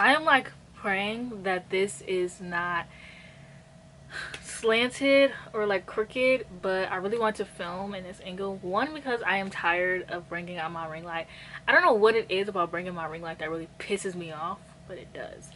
I am like praying that this is not slanted or like crooked, but I really want to film in this angle. One, because I am tired of bringing out my ring light. I don't know what it is about bringing my ring light that really pisses me off, but it does.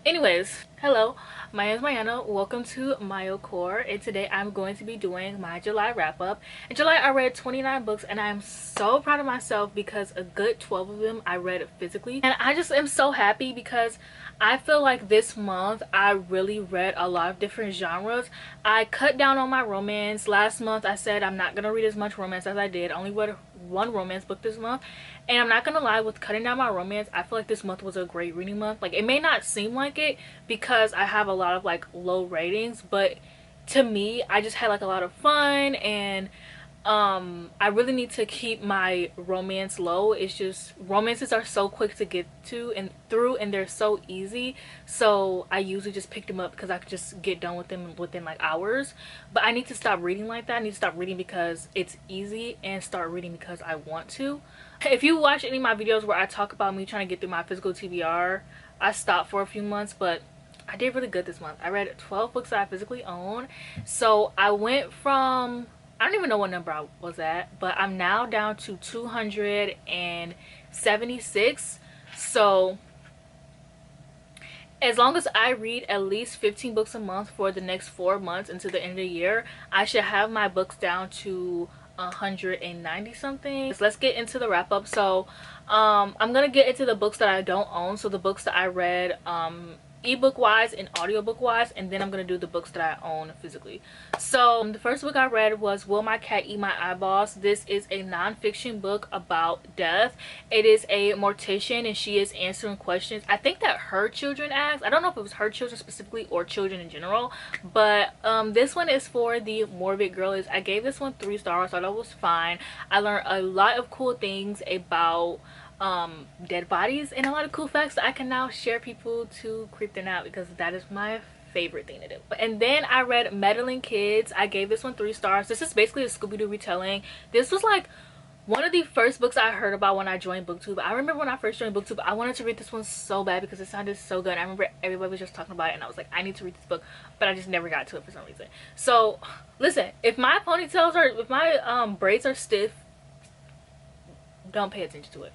Anyways, hello, my name is Mayana. Welcome to Mayo Core, and today I'm going to be doing my July wrap-up. In July I read 29 books, and I am so proud of myself because a good 12 of them I read physically, and I just am so happy because I feel like this month I really read a lot of different genres. I cut down on my romance. Last month I said I'm not gonna read as much romance as I did. I only read one romance book this month, and I'm not gonna lie, with cutting down my romance, I feel like this month was a great reading month. Like, it may not seem like it because I have a lot of like low ratings, but to me I just had like a lot of fun, and I really need to keep my romance low. It's just romances are so quick to get to and through, and they're so easy, so I usually just pick them up because I could just get done with them within like hours. But I need to stop reading like that. I need to stop reading because it's easy and start reading because I want to. If you watch any of my videos where I talk about me trying to get through my physical TBR, I stopped for a few months, but I did really good this month. I read 12 books that I physically own. So I went from, I don't even know what number I was at, but I'm now down to 276. So as long as I read at least 15 books a month for the next 4 months into the end of the year, I should have my books down to 190 something. So let's get into the wrap up. So I'm gonna get into the books that I don't own, so the books that I read ebook wise and audiobook wise, and then I'm gonna do the books that I own physically. So the first book I read was Will My Cat Eat My Eyeballs. This is a non-fiction book about death. It is a mortician, and she is answering questions I think that her children asked. I don't know if it was her children specifically or children in general, but this one is for the morbid girlies. I gave this one 3 stars. I thought it was fine. I learned a lot of cool things about dead bodies and a lot of cool facts that I can now share people to creep them out, because that is my favorite thing to do. And then I read Meddling Kids. I gave this one 3 stars. This is basically a Scooby-Doo retelling. This was like one of the first books I heard about when I joined BookTube. I remember when I first joined BookTube, I wanted to read this one so bad because it sounded so good. I remember everybody was just talking about it, and I was like, I need to read this book, but I just never got to it for some reason. So listen, if my ponytails are, if my braids are stiff, don't pay attention to it.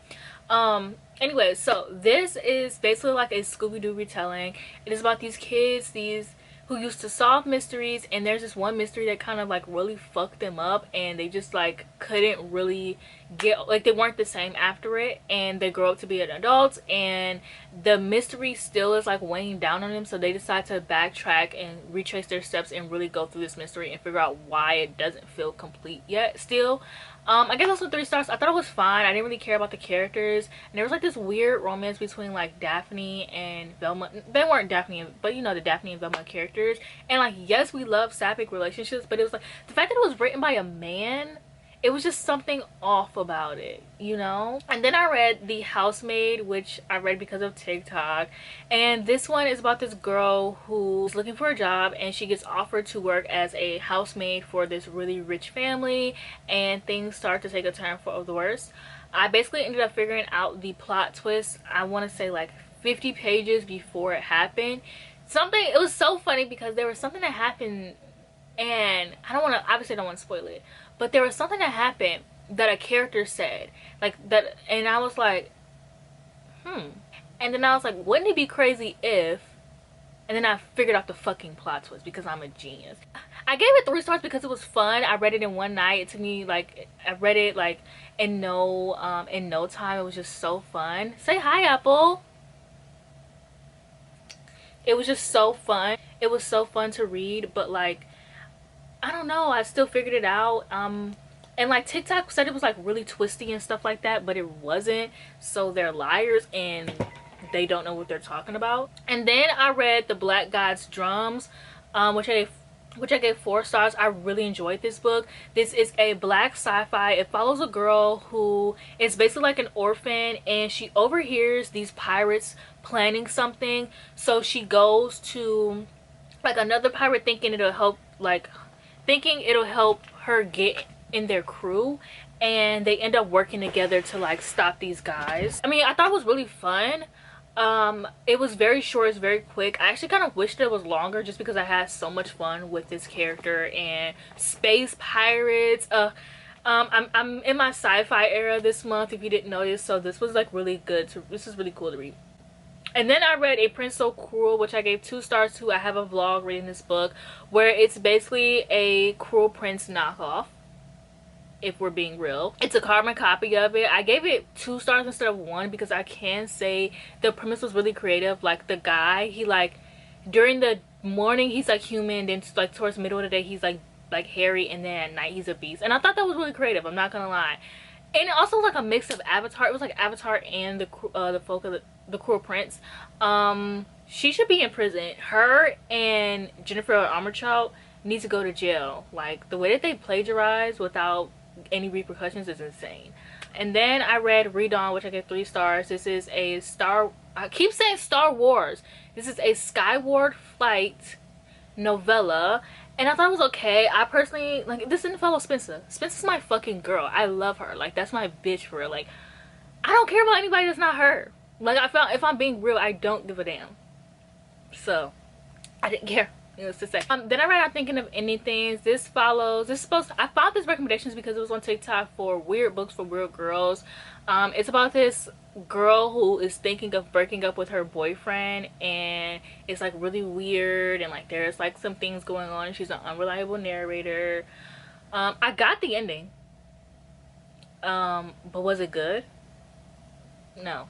Anyway, so this is basically like a Scooby-Doo retelling. It is about these kids who used to solve mysteries, and there's this one mystery that kind of like really fucked them up, and they just like couldn't really get, like, they weren't the same after it, and they grow up to be an adult, and the mystery still is like weighing down on them, so they decide to backtrack and retrace their steps and really go through this mystery and figure out why it doesn't feel complete yet still. I guess also 3 stars. I thought it was fine. I didn't really care about the characters, and there was like this weird romance between like Daphne and Velma. They weren't Daphne, but you know, the Daphne and Velma characters. And like, yes, we love sapphic relationships, but it was like the fact that it was written by a man, it was just something off about it, you know. And then I read The Housemaid, which I read because of TikTok, and this one is about this girl who's looking for a job, and she gets offered to work as a housemaid for this really rich family, and things start to take a turn for the worse. I basically ended up figuring out the plot twist, I want to say like 50 pages before it happened. It was so funny because there was something that happened, and I don't want to, obviously I don't want to spoil it, but there was something that happened that a character said like that, and I was like, and then I was like, wouldn't it be crazy if, and then I figured out the fucking plot twist because I'm a genius. I gave it 3 stars because it was fun. I read it in one night. It took me like, I read it like in no time. It was just so fun. Say hi, Apple. It was just so fun. It was so fun to read, but like, I don't know, I still figured it out. And like, TikTok said it was like really twisty and stuff like that, but it wasn't, so they're liars and they don't know what they're talking about. And then I read The Black God's Drums, which I gave 4 stars. I really enjoyed this book. This is a black sci-fi. It follows a girl who is basically like an orphan, and she overhears these pirates planning something, so she goes to like another pirate thinking it'll help her get in their crew, and they end up working together to like stop these guys. I mean, I thought it was really fun. It was very short, it's very quick. I actually kind of wished it was longer just because I had so much fun with this character and space pirates. I'm in my sci-fi era this month, if you didn't notice, so this was like really good to, this is really cool to read. And then I read A Prince So Cruel, which I gave 2 stars to. I have a vlog reading this book where it's basically a Cruel Prince knockoff, if we're being real. It's a carbon copy of it. I gave it 2 stars instead of 1 because I can say the premise was really creative. Like, the guy, he like, during the morning he's like human, then like towards the middle of the day he's like hairy, and then at night he's a beast. And I thought that was really creative, I'm not gonna lie. And it also was like a mix of Avatar. It was like Avatar and the folk of the Cruel Prince. She should be in prison. Her and Jennifer Armentrout need to go to jail. Like, the way that they plagiarize without any repercussions is insane. And then I read Read On, which I gave 3 stars. This is a I keep saying Star Wars. This is a Skyward Flight novella, and I thought it was okay. I personally, like, this didn't follow Spencer. Spencer's my fucking girl. I love her. Like, that's my bitch for real. Like, I don't care about anybody that's not her. Like, I felt, if I'm being real, I don't give a damn. So, I didn't care. Needless to say. Then I read I'm Thinking of Anything. This follows, this is supposed to, I found these recommendations because it was on TikTok for weird books for weird girls. It's about this girl who is thinking of breaking up with her boyfriend, and it's like really weird, and like there's like some things going on, and she's an unreliable narrator. I got the ending, but was it good? No.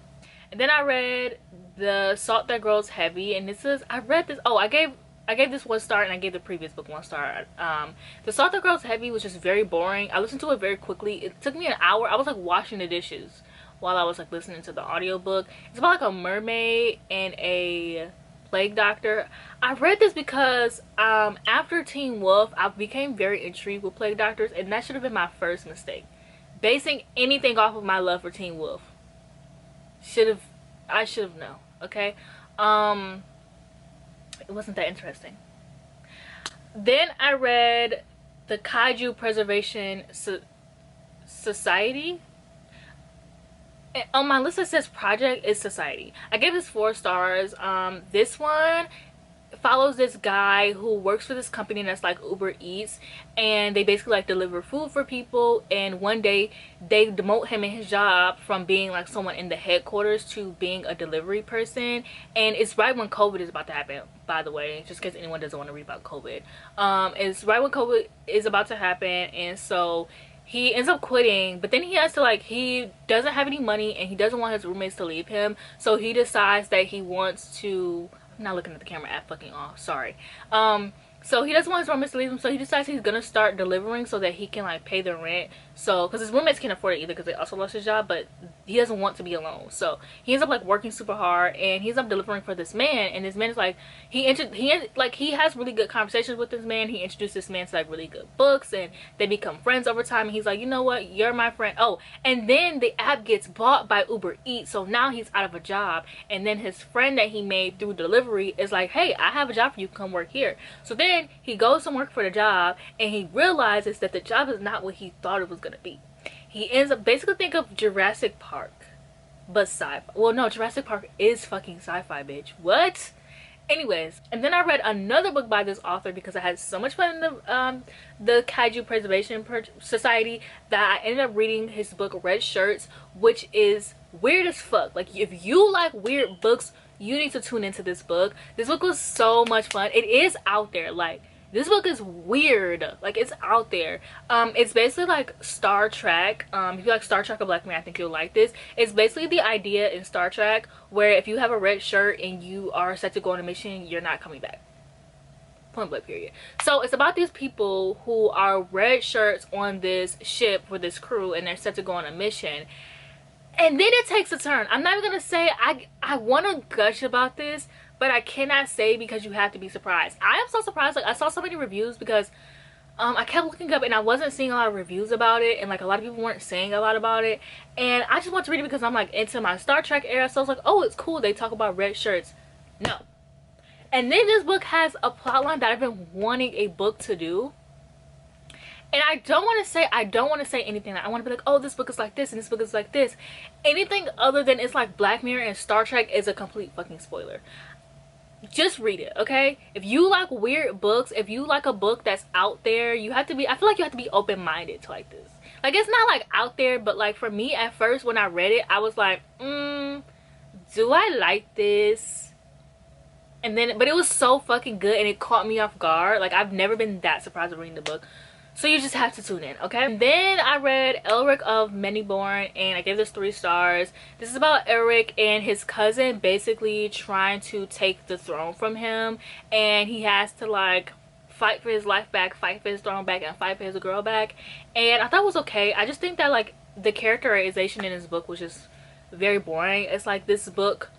And then I read The Salt That Grows Heavy, and this is, I read this, oh, I gave this 1 star, and I gave the previous book 1 star. The Salt That Grows Heavy was just very boring. I listened to it very quickly. It took me an hour. I was like washing the dishes while I was like listening to the audiobook. It's about like a mermaid and a plague doctor. I read this because after Teen Wolf, I became very intrigued with plague doctors, and that should have been my first mistake. Basing anything off of my love for Teen Wolf. I should have known, okay? It wasn't that interesting. Then I read The Kaiju Preservation Society. And on my list it says Project is Society. I gave this 4 stars. This one follows this guy who works for this company that's like Uber Eats, and they basically like deliver food for people, and one day they demote him in his job from being like someone in the headquarters to being a delivery person. And it's right when COVID is about to happen, by the way, just in case anyone doesn't want to read about COVID. It's right when COVID is about to happen, and so he ends up quitting, but then he has to like, he doesn't have any money and he doesn't want his roommates to leave him, so he decides that he wants to, I'm not looking at the camera at fucking all, sorry. So he doesn't want his roommates to leave him, so he decides he's gonna start delivering so that he can like pay the rent. So, because his roommates can't afford it either because they also lost his job, but he doesn't want to be alone. So he ends up like working super hard, and he ends up delivering for this man. And this man is like, he has really good conversations with this man. He introduced this man to like really good books, and they become friends over time. And he's like, you know what, you're my friend. Oh, and then the app gets bought by Uber Eats, so now he's out of a job. And then his friend that he made through delivery is like, hey, I have a job for you, come work here. So then he goes to work for the job, and he realizes that the job is not what he thought it was gonna be. He ends up, basically think of Jurassic Park, but sci-fi. Well, no, Jurassic Park is fucking sci-fi, bitch. What? Anyways, and then I read another book by this author because I had so much fun in the Kaiju Preservation Society that I ended up reading his book Red Shirts, which is weird as fuck. Like, if you like weird books, you need to tune into this book. This book was so much fun. It is out there. Like, this book is weird. Like, it's out there. It's basically like Star Trek. If you like Star Trek or Black Mirror, I think you'll like this. It's basically the idea in Star Trek where if you have a red shirt and you are set to go on a mission, you're not coming back. Point blank, period. So it's about these people who are red shirts on this ship for this crew, and they're set to go on a mission. And then it takes a turn. I'm not even gonna say I want to gush about this, but I cannot say because you have to be surprised. I am so surprised. Like, I saw so many reviews because I kept looking up and I wasn't seeing a lot of reviews about it, and like a lot of people weren't saying a lot about it, and I just want to read it because I'm like into my Star Trek era. So I was like, oh, it's cool, they talk about red shirts. No. And then this book has a plotline that I've been wanting a book to do, And I don't want to say anything. I want to be like, oh, this book is like this and this book is like this. Anything other than it's like Black Mirror and Star Trek is a complete fucking spoiler. Just read it, okay? If you like weird books, if you like a book that's out there, you have to be, I feel like you have to be open-minded to like this. Like, it's not like out there, but like for me at first when I read it, I was like, do I like this? And then, but it was so fucking good and it caught me off guard. Like, I've never been that surprised with reading the book. So you just have to tune in, okay? And then I read Elric of Manyborn and I gave this 3 stars. This is about Elric and his cousin basically trying to take the throne from him, and he has to like fight for his life back, fight for his throne back, and fight for his girl back. And I thought it was okay. I just think that like the characterization in this book was just very boring. It's like this book,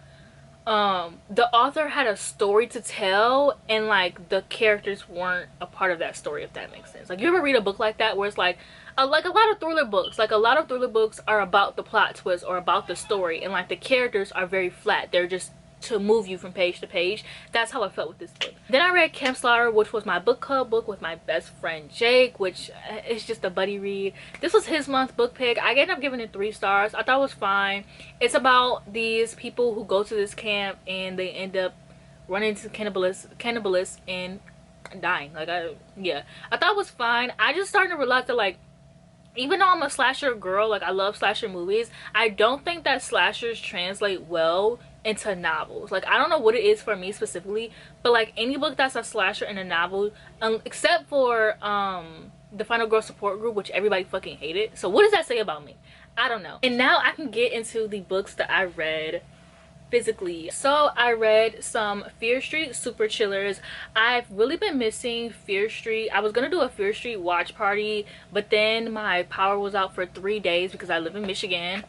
the author had a story to tell and like the characters weren't a part of that story, if that makes sense. Like, you ever read a book like that where it's like a lot of thriller books, like a lot of thriller books are about the plot twist or about the story, and like the characters are very flat, they're just to move you from page to page. That's how I felt with this book. Then I read Camp Slaughter, which was my book club book with my best friend Jake, which is just a buddy read. This was his month book pick. I ended up giving it 3 stars. I thought it was fine. It's about these people who go to this camp and they end up running into cannibalists and dying. Like, I thought it was fine. I just started to realize that like, even though I'm a slasher girl, like I love slasher movies, I don't think that slashers translate well into novels. Like, I don't know what it is for me specifically, but like any book that's a slasher in a novel, except for the Final Girl Support Group, which everybody fucking hated. So what does that say about me? I don't know. And now I can get into the books that I read physically. So I read some Fear Street Super Chillers. I've really been missing Fear Street. I was gonna do a Fear Street watch party, but then my power was out for 3 days because I live in Michigan.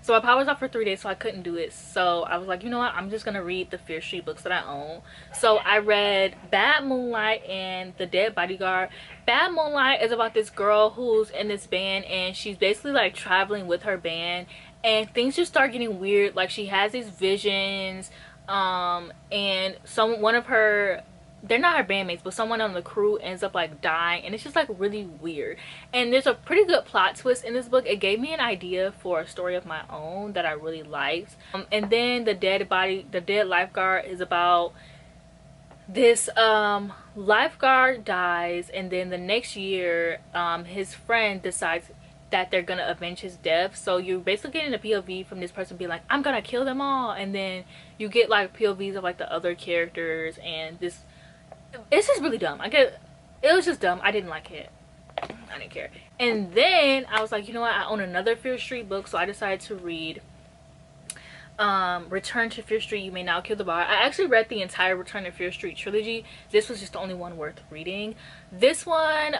So my power was out for 3 days, so I couldn't do it. So I was like, you know what, I'm just gonna read the Fear Street books that I own. So I read Bad Moonlight and The Dead Bodyguard. Bad Moonlight is about this girl who's in this band and she's basically like traveling with her band, and things just start getting weird. Like, she has these visions, and one of her, they're not her bandmates, but someone on the crew ends up like dying, and it's just like really weird. And there's a pretty good plot twist in this book. It gave me an idea for a story of my own that I really liked. And then The Dead Lifeguard is about this lifeguard dies, and then the next year his friend decides that they're gonna avenge his death. So you're basically getting a POV from this person being like, I'm gonna kill them all, and then you get like POVs of like the other characters, and it's just really dumb. It was just dumb. I didn't like it. I didn't care. And then I was like, you know what, I own another Fear Street book, so I decided to read Return to Fear Street, You May Now Kill the Bar. I actually read the entire Return to Fear Street trilogy. This was just the only one worth reading. This one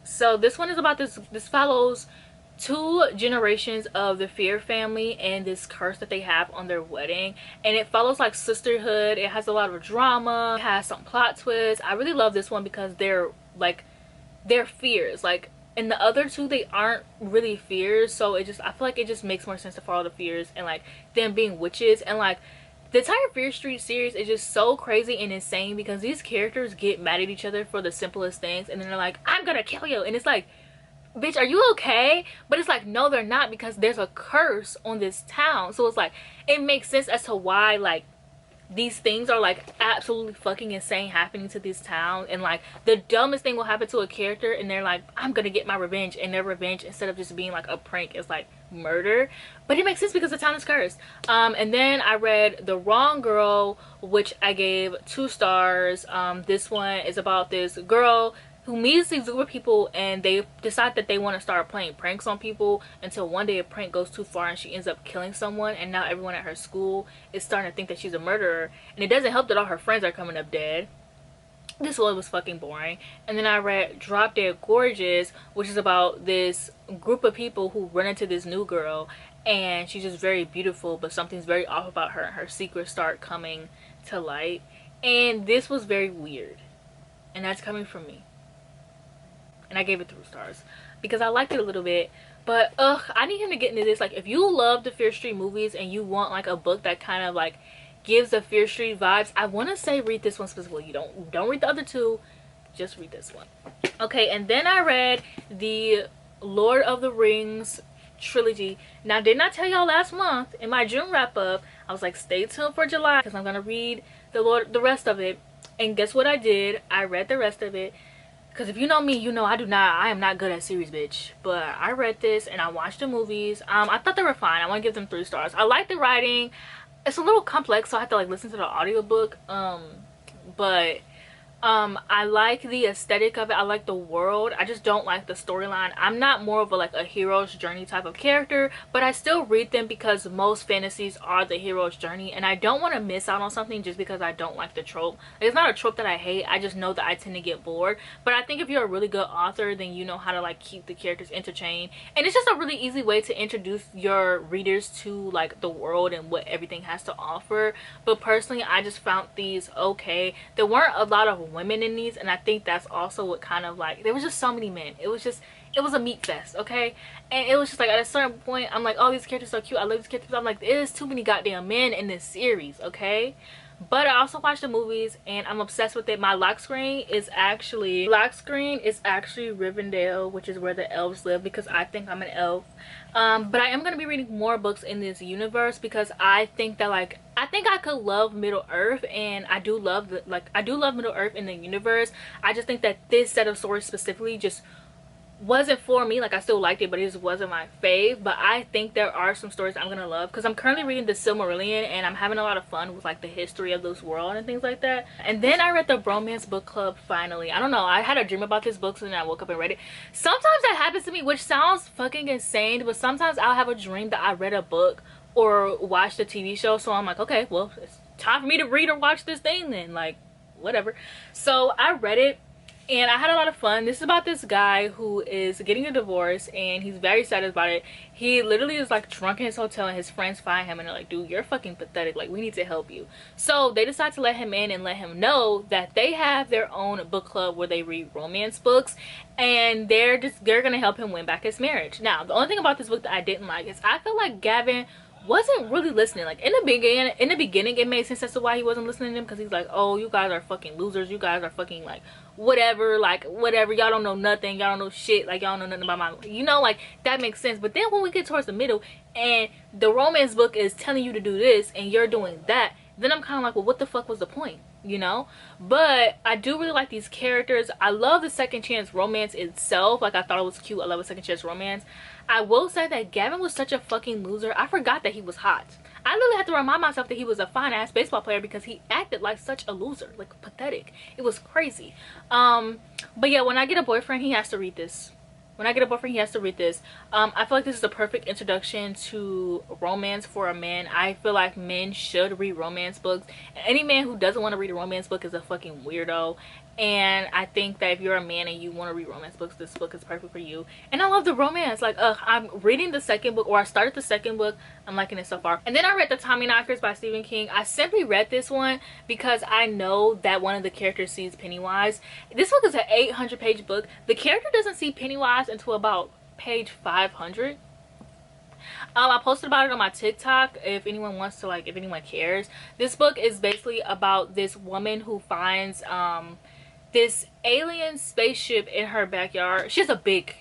so this one is about this follows 2 generations of the Fear family and this curse that they have on their wedding, and it follows like sisterhood. It has a lot of drama, it has some plot twists. I really love this one because they're fears. Like, in the other 2 they aren't really fears, so I feel like it just makes more sense to follow the fears and like them being witches. And like, the entire Fear Street series is just so crazy and insane because these characters get mad at each other for the simplest things, and then they're like, I'm gonna kill you, and it's like, bitch, are you okay? But it's like, no, they're not, because there's a curse on this town. So it's like, it makes sense as to why like these things are like absolutely fucking insane happening to this town, and like the dumbest thing will happen to a character and they're like, I'm gonna get my revenge, and their revenge, instead of just being like a prank, is like murder. But it makes sense because the town is cursed. And then I read The Wrong Girl, which I gave 2 stars. This one is about this girl who meets these group of people, and they decide that they want to start playing pranks on people, until one day a prank goes too far and she ends up killing someone, and now everyone at her school is starting to think that she's a murderer. And it doesn't help that all her friends are coming up dead. This one was fucking boring. And then I read Drop Dead Gorgeous, which is about this group of people who run into this new girl, and she's just very beautiful, but something's very off about her, and her secrets start coming to light. And this was very weird, and that's coming from me. And I gave it 3 stars because I liked it a little bit, but I need him to get into this. Like, if you love the Fear Street movies and you want like a book that kind of like gives the Fear Street vibes, I want to say read this one specifically. You don't read the other 2, just read this one. Okay, and then I read the Lord of the Rings trilogy. Now, didn't I tell y'all last month in my June wrap up, I was like, stay tuned for July because I'm gonna read the rest of it. And guess what I did? I read the rest of it. Because if you know me, you know I am not good at series, bitch. But I read this and I watched the movies. I thought they were fine. I want to give them 3 stars. I like the writing. It's a little complex, so I have to like listen to the audiobook. But I like the aesthetic of it. I like the world. I just don't like the storyline. I'm not more of a hero's journey type of character, but I still read them because most fantasies are the hero's journey, and I don't want to miss out on something just because I don't like the trope. It's not a trope that I hate. I just know that I tend to get bored. But I think if you're a really good author, then you know how to like keep the characters entertained, and it's just a really easy way to introduce your readers to like the world and what everything has to offer. But personally, I just found these okay. There weren't a lot of women in these, and I think that's also what kind of like, there was just so many men. It was a meat fest, okay? And it was just like at a certain point I'm like, oh, these characters are so cute, I love these characters. I'm like, there's too many goddamn men in this series, okay? But I also watched the movies and I'm obsessed with it. My lock screen is actually Rivendell, which is where the elves live, because I think I'm an elf. But I am going to be reading more books in this universe because I think that like, I think I could love Middle Earth, and I do love Middle Earth in the universe. I just think that this set of stories specifically just wasn't for me. Like, I still liked it, but it just wasn't my fave. But I think there are some stories I'm gonna love because I'm currently reading the Silmarillion and I'm having a lot of fun with like the history of this world and things like that. And then I read the Bromance Book Club finally. I don't know, I had a dream about this book, so then I woke up and read it. Sometimes that happens to me, which sounds fucking insane, but sometimes I'll have a dream that I read a book or watched a TV show, so I'm like, okay, well, it's time for me to read or watch this thing then, like, whatever. So I read it and I had a lot of fun. This is about this guy who is getting a divorce and he's very sad about it. He literally is like drunk in his hotel and his friends find him and they're like, dude, you're fucking pathetic, like we need to help you. So they decide to let him in and let him know that they have their own book club where they read romance books, and they're gonna help him win back his marriage. Now, the only thing about this book that I didn't like is I feel like Gavin wasn't really listening. Like in the beginning it made sense as to why he wasn't listening to him, because he's like, oh, you guys are fucking losers, you guys are fucking like whatever, y'all don't know nothing, y'all don't know shit, like y'all don't know nothing about my, you know, like that makes sense. But then when we get towards the middle and the romance book is telling you to do this and you're doing that, then I'm kind of like, well, what the fuck was the point, you know? But I do really like these characters. I love the second chance romance itself. Like, I thought it was cute. I love a second chance romance. I will say that Gavin was such a fucking loser. I forgot that he was hot. I literally had to remind myself that he was a fine ass baseball player because he acted like such a loser, like pathetic. It was crazy. But yeah, when I get a boyfriend, he has to read this. I feel like this is a perfect introduction to romance for a man. I feel like men should read romance books. Any man who doesn't want to read a romance book is a fucking weirdo. And I think that if you're a man and you want to read romance books, this book is perfect for you. And I love the romance. Like, I'm reading the second book, or I started the second book. I'm liking it so far. And then I read the Tommyknockers by Stephen King. I simply read this one because I know that one of the characters sees Pennywise. This book is an 800-page book. The character doesn't see Pennywise until about page 500. I posted about it on my TikTok if anyone wants to, like, if anyone cares. This book is basically about this woman who finds this alien spaceship in her backyard. She has a big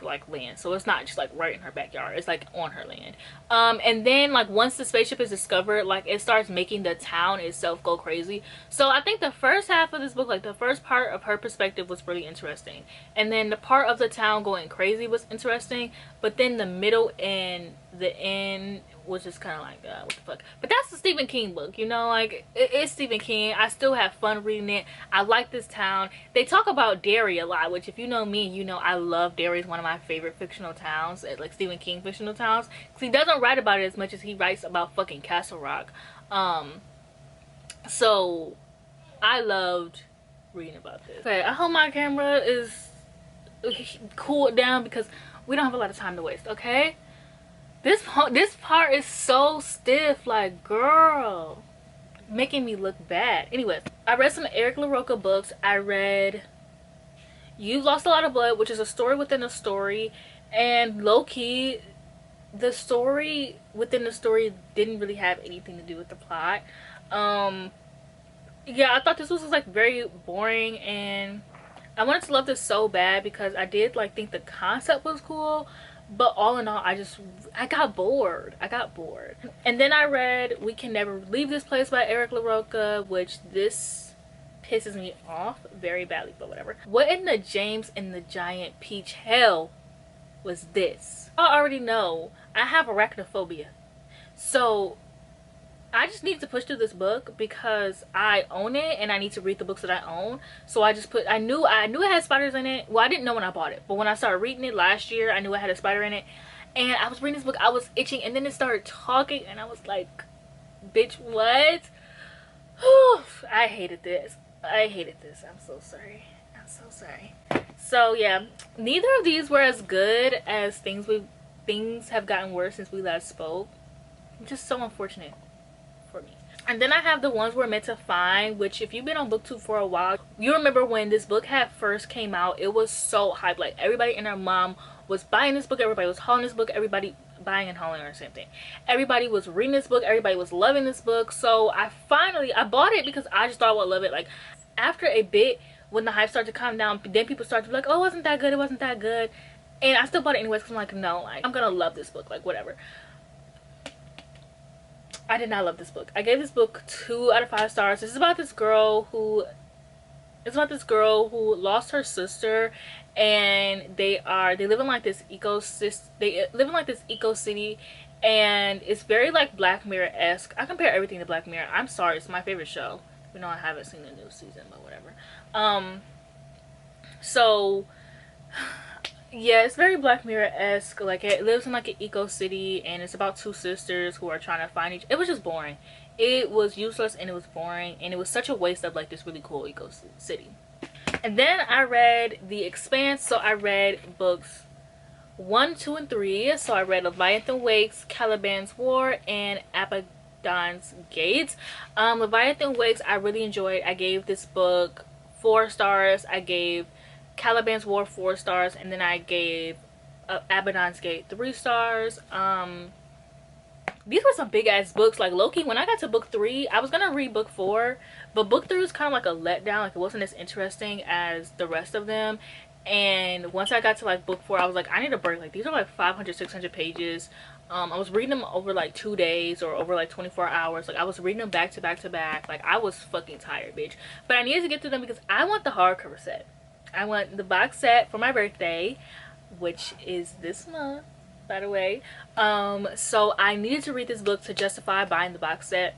like land, so it's not just like right in her backyard, it's like on her land. And then like once the spaceship is discovered, like it starts making the town itself go crazy. So I think the first half of this book, like the first part of her perspective, was really interesting, and then the part of the town going crazy was interesting, but then the middle and the end was just kind of like, what the fuck. But that's a Stephen King book, you know, like it's Stephen King. I still have fun reading it. I like this town. They talk about Derry a lot, which if you know me, you know I love Derry. Is one of my favorite fictional towns, like Stephen King fictional towns, because he doesn't write about it as much as he writes about fucking Castle Rock. So I loved reading about this. Okay, I hope my camera is cooled down because we don't have a lot of time to waste, okay? This part is so stiff, like, girl, making me look bad. Anyways, I read some Eric LaRocca books. I read You've Lost a Lot of Blood, which is a story within a story, and low-key, the story within the story didn't really have anything to do with the plot. Yeah, I thought this was like very boring, and I wanted to love this so bad because I did like think the concept was cool, but all in all, I got bored. I got bored. And then I read We Can Never Leave This Place by Eric LaRocca, which this pisses me off very badly, but whatever. What in the James and the Giant Peach hell was this? I already know I have arachnophobia, so I just need to push through this book because I own it and I need to read the books that I own. So I just put, I knew it had spiders in it. Well, I didn't know when I bought it, but when I started reading it last year, I knew it had a spider in it. And I was reading this book, I was itching, and then it started talking and I was like, bitch, what? I hated this. I hated this. I'm so sorry. I'm so sorry. So yeah, neither of these were as good as things have gotten worse since we last spoke. Just so unfortunate for me. And then I have the ones we're meant to find, which if you've been on booktube for a while, you remember when this book had first came out, it was so hyped. Like everybody and their mom was buying this book, everybody was hauling this book, everybody buying and hauling are the same thing. Everybody was reading this book, everybody was loving this book. So I bought it because I just thought I would love it. Like after a bit, when the hype started to calm down, then people started to be like, oh, it wasn't that good, it wasn't that good. And I still bought it anyways because I'm like, no, like, I'm gonna love this book, like whatever. I did not love this book. I gave this book 2 out of 5 stars. This is about this girl who lost her sister, and they live in like this eco city, and it's very like Black Mirror-esque. I compare everything to Black Mirror. I'm sorry, it's my favorite show. You know, I haven't seen the new season, but whatever. So yeah, it's very Black Mirror-esque. Like it lives in like an eco city, and it's about 2 sisters who are trying to find it was just boring. It was useless and it was boring, and it was such a waste of like this really cool eco city. And then I read The Expanse. So I read books 1, 2, and 3. So I read Leviathan Wakes, Caliban's War, and Abaddon's Gates. Leviathan Wakes I really enjoyed. I gave this book 4 stars. I gave Caliban's War 4 stars, and then I gave Abaddon's Gate 3 stars. These were some big ass books. Like low-key, when I got to book 3, I was gonna read book 4, but book 3 was kind of like a letdown. Like it wasn't as interesting as the rest of them. And once I got to like book 4, I was like, I need a break. Like these are like 500-600 pages. I was reading them over like 2 days or over like 24 hours. Like I was reading them back to back to back. Like I was fucking tired, bitch. But I needed to get through them because I want the hardcover set. I want the box set for my birthday, which is this month, by the way. So I needed to read this book to justify buying the box set.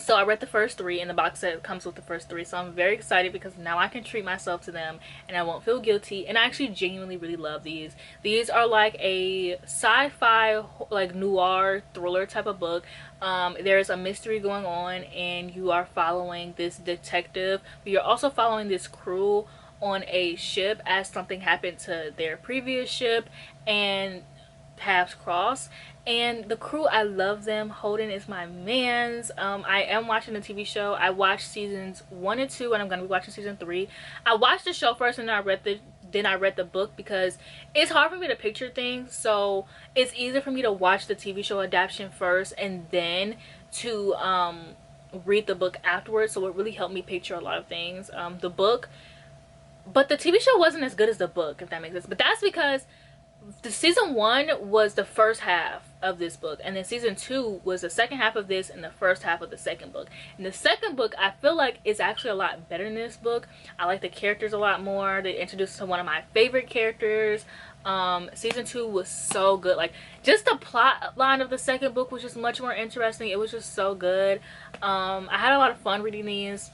So I read the first 3, and the box set comes with the first 3. So I'm very excited because now I can treat myself to them and I won't feel guilty. And I actually genuinely really love these. These are like a sci-fi, like noir thriller type of book. There's a mystery going on, and you are following this detective, but you're also following this crew on a ship as something happened to their previous ship and paths cross. And the crew, I love them. Holden is my mans. I am watching the TV show. I watched seasons 1 and 2, and I'm gonna be watching season 3. I watched the show first, and then I read the book because it's hard for me to picture things. So it's easier for me to watch the TV show adaptation first and then to read the book afterwards. So it really helped me picture a lot of things. But the TV show wasn't as good as the book, if that makes sense. But that's because the season 1 was the first half of this book, and then season 2 was the second half of this and the first half of the second book. And the second book, I feel like, is actually a lot better than this book. I like the characters a lot more. They introduced to one of my favorite characters. Season 2 was so good. Like just the plot line of the second book was just much more interesting. It was just so good. I had a lot of fun reading these.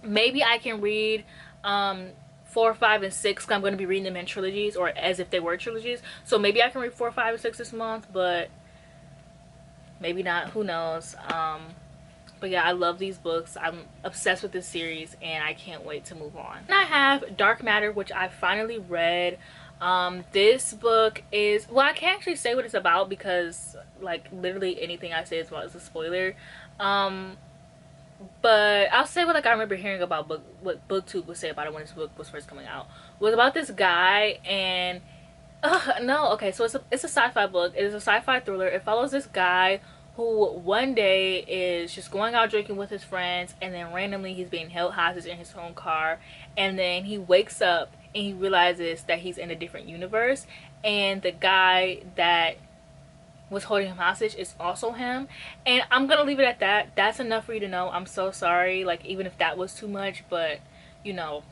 Maybe I can read 4, 5, and 6, because I'm going to be reading them in trilogies, or as if they were trilogies. So maybe I can read 4, 5, and 6 this month, but maybe not. Who knows? But yeah, I love these books. I'm obsessed with this series, and I can't wait to move on. And I have Dark Matter, which I finally read. This book is, well, I can't actually say what it's about because like literally anything I say is a spoiler. But I'll say what like I remember hearing about what BookTube would say about it when this book was first coming out. It was about this guy, and no, okay, so it's a sci-fi book. It is a sci-fi thriller. It follows this guy who one day is just going out drinking with his friends, and then randomly he's being held hostage in his own car, and then he wakes up and he realizes that he's in a different universe, and the guy that was holding him hostage is also him. And I'm gonna leave it at that. That's enough for you to know. I'm so sorry, like, even if that was too much, but you know,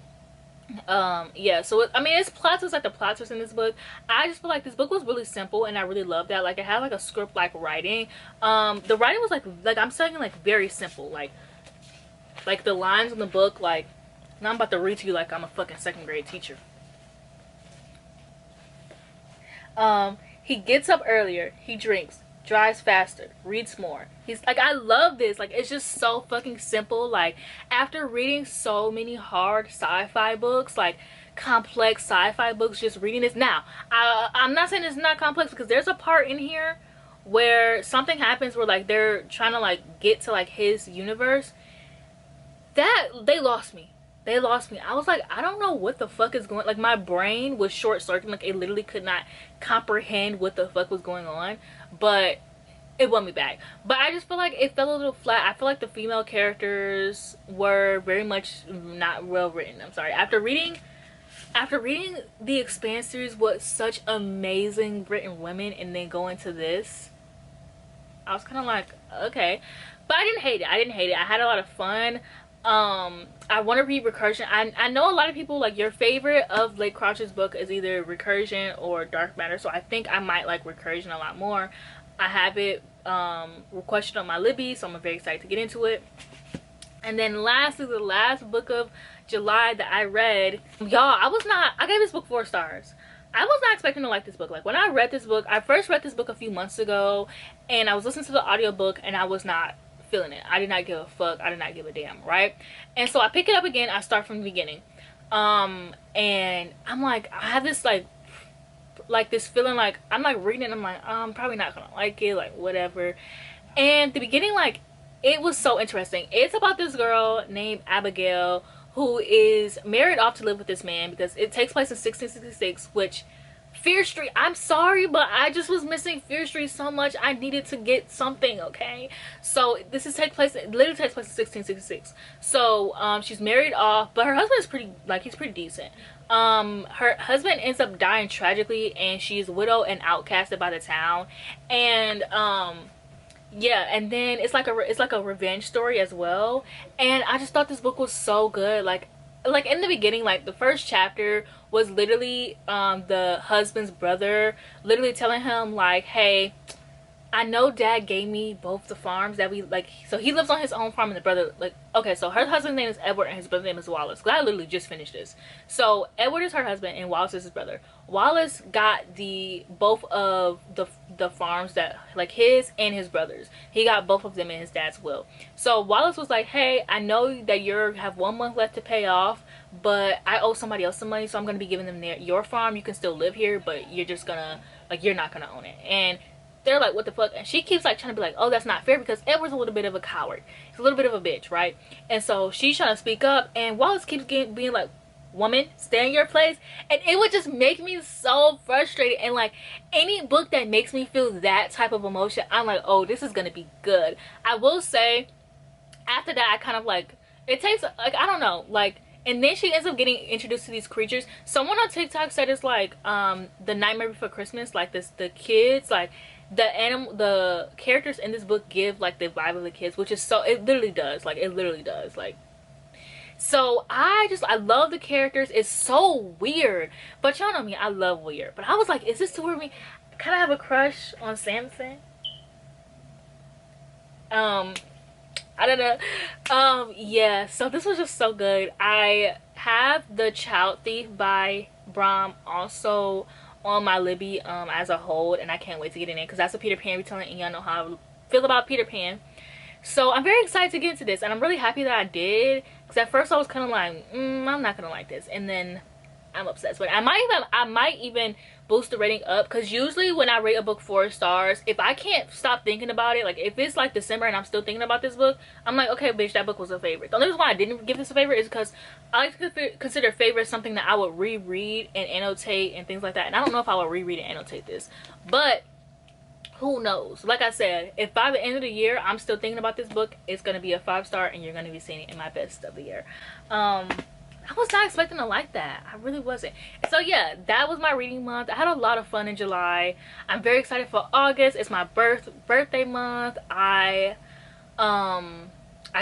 yeah. So I mean, it's plot twists, like the plot twists in this book. I just feel like this book was really simple, and I really loved that. Like, it had like a script like writing. The writing was like I'm saying, like, very simple. Like the lines in the book, like, now I'm about to read to you like I'm a fucking second grade teacher. He gets up earlier, he drinks, drives faster, reads more. He's like, I love this. Like, it's just so fucking simple. Like, after reading so many hard sci-fi books, like complex sci-fi books, just reading this. Now, I'm not saying it's not complex, because there's a part in here where something happens where like they're trying to like get to like his universe. That, they lost me. They lost me. I was like, I don't know what the fuck is going, like, my brain was short circuiting. Like, it literally could not comprehend what the fuck was going on, but it won me back. But I just feel like it fell a little flat. I feel like the female characters were very much not well written. I'm sorry. After reading the Expanse series with such amazing written women, and then going to this, I was kind of like, okay. But I didn't hate it. I had a lot of fun. I want to read Recursion. I know a lot of people, like, your favorite of Blake Crouch's book is either Recursion or Dark Matter, so I think I might like Recursion a lot more. I have it requested on my Libby, so I'm very excited to get into it. And then lastly, the last book of July that I read, y'all, I gave this book 4 stars. I was not expecting to like this book. Like, when I read this book, I first read this book a few months ago, and I was listening to the audiobook, and I was not feeling it. I did not give a fuck. I did not give a damn, right? And so I pick it up again. I start from the beginning, and I'm like, I have this like this feeling, like, I'm like reading it, I'm like, I'm probably not gonna like it, like, whatever. And the beginning, like, it was so interesting. It's about this girl named Abigail who is married off to live with this man, because it takes place in 1666, which, Fear Street, I'm sorry, but I just was missing Fear Street so much. I needed to get something, okay? So this is it literally takes place in 1666. So she's married off, but her husband is pretty, like, he's pretty decent. Her husband ends up dying tragically, and she's widowed and outcasted by the town. And yeah, and then it's like a revenge story as well. And I just thought this book was so good. Like in the beginning, like, the first chapter was literally the husband's brother literally telling him, like, hey, I know dad gave me both the farms that we, like, so he lives on his own farm, and the brother, like, okay, so her husband's name is Edward and his brother's name is Wallace, because I literally just finished this. So Edward is her husband and Wallace is his brother. Wallace got both of the farms, that, like, his and his brother's. He got both of them in his dad's will. So Wallace was like, hey, I know that you have 1 month left to pay off, but I owe somebody else some money, so I'm going to be giving them your farm. You can still live here, but you're just gonna, like, you're not gonna own it. And they're like, what the fuck? And she keeps, like, trying to be like, oh, that's not fair, because Edward's a little bit of a coward. He's a little bit of a bitch, right? And so she's trying to speak up, and Wallace keeps being like, woman, stay in your place. And it would just make me so frustrated. And, like, any book that makes me feel that type of emotion, I'm like, oh, this is gonna be good. I will say, after that, I kind of, like, it takes, like, I don't know, like, and then she ends up getting introduced to these creatures. Someone on TikTok said it's like The Nightmare Before Christmas. Like, the kids, like, the characters in this book give, like, the vibe of the kids, which is so, it literally does. Like, it literally does. Like, so I love the characters. It's so weird, but y'all know me, I love weird. But I was like, is this too weird for me? I kind of have a crush on Samson. I don't know. Yeah, so this was just so good. I have The Child Thief by Bram also on my Libby as a whole, and I can't wait to get in it, because that's a Peter Pan retelling, and y'all know how I feel about Peter Pan. So I'm very excited to get into this, and I'm really happy that I did, because at first I was kind of like, I'm not gonna like this, and then I'm obsessed. But I might even boost the rating up, because usually when I rate a book 4 stars, if I can't stop thinking about it, like, if it's like December and I'm still thinking about this book, I'm like, okay, bitch, that book was a favorite. The only reason why I didn't give this a favorite is because I like to consider favorite something that I would reread and annotate and things like that. And I don't know if I would reread and annotate this, but who knows? Like I said, if by the end of the year I'm still thinking about this book, it's gonna be a 5-star and you're gonna be seeing it in my best of the year. I was not expecting to like that. I really wasn't. So yeah, that was my reading month. I had a lot of fun in July. I'm very excited for August. It's my birthday month. I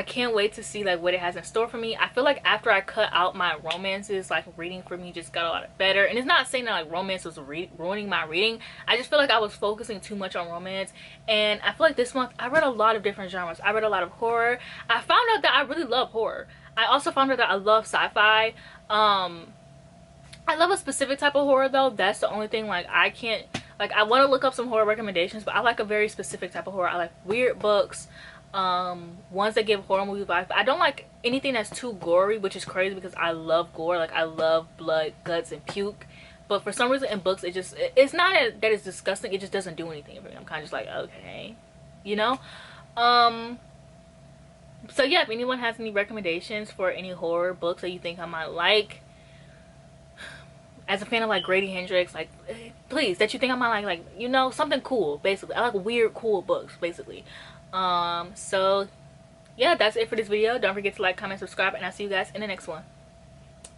can't wait to see like what it has in store for me. I feel like after I cut out my romances, like reading for me just got a lot better. And it's not saying that like romance was ruining my reading. I just feel like I was focusing too much on romance. And I feel like this month I read a lot of different genres. I read a lot of horror. I found out that I really love horror. I also found out that I love sci-fi. I love a specific type of horror though. That's the only thing. Like I can't, like I want to look up some horror recommendations, but I like a very specific type of horror. I like weird books, ones that give horror movie vibes. I don't like anything that's too gory, which is crazy because I love gore. Like I love blood, guts, and puke. But for some reason in books, it's not that it's disgusting. It just doesn't do anything for me. I'm kind of just like, okay, you know. So yeah, if anyone has any recommendations for any horror books that you think I might like, as a fan of like Grady Hendrix, like please, that you think I might like, you know, something cool. Basically, I like weird, cool books. Basically, so yeah, that's it for this video. Don't forget to like, comment, subscribe, and I'll see you guys in the next one.